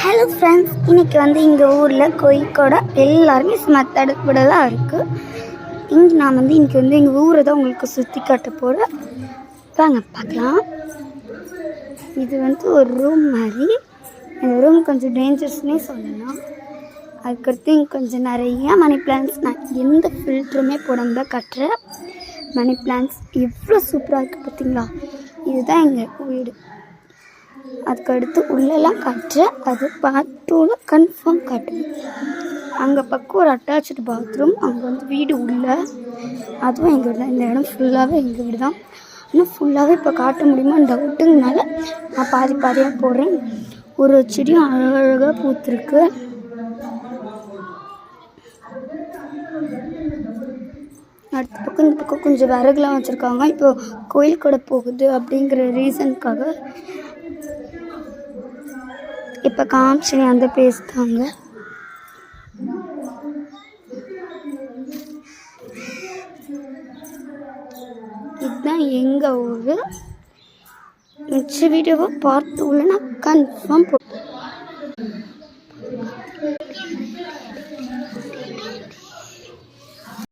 Hello friends, இன்றைக்கி எங்கள் ஊரில் கோயிக்கோட எல்லாருமே தடுப்புடலாம் இருக்குது. நான் இன்றைக்கி எங்கள் ஊரை தான் உங்களுக்கு சுற்றி காட்ட போகிறேன். வாங்க பார்க்கலாம். இது ஒரு ரூம் மாதிரி. இந்த ரூம் கொஞ்சம் டேஞ்சரஸ்னே சொல்லலாம். அதுக்கடுத்து இங்கே கொஞ்சம் நிறையா மணி பிளான்ட்ஸ், நான் எந்த ஃபில்டருமே போடாமல் தான் கட்டுறேன். மணி பிளான்ட்ஸ் எவ்வளோ சூப்பராக இருக்குது பார்த்தீங்களா. இதுதான் எங்கள் வீடு. அதுக்கடுத்து உள்ளெல்லாம் காட்டுறேன், அது பார்ட் 2ல கன்ஃபார்ம் காட்டுவேன். அங்கே பக்கம் ஒரு அட்டாச்சு பாத்ரூம், அங்கே வீடு உள்ள, அதுவும் எங்கள் வீடு தான். இந்த இடம் ஃபுல்லாகவே எங்கள் வீடு தான். ஆனால் ஃபுல்லாகவே இப்போ காட்ட முடியுமா டவுட்டுங்கனால நான் பாதி பாதியாக போடுறேன். ஒரு செடியும் அழகழகாக பூத்துருக்கு. அடுத்த பக்கம் இந்த பக்கம் கொஞ்சம் விறகுலாம் வச்சுருக்காங்க. இப்போ கோயில் கூட போகுது அப்படிங்கிற ரீசனுக்காக இப்போ காமிச்சு அந்த பேசுகிறாங்க. இதுதான் எங்கள் ஊர். மிச்ச வீடியோவை பார்ட் 2ல நான் கன்ஃபார்ம்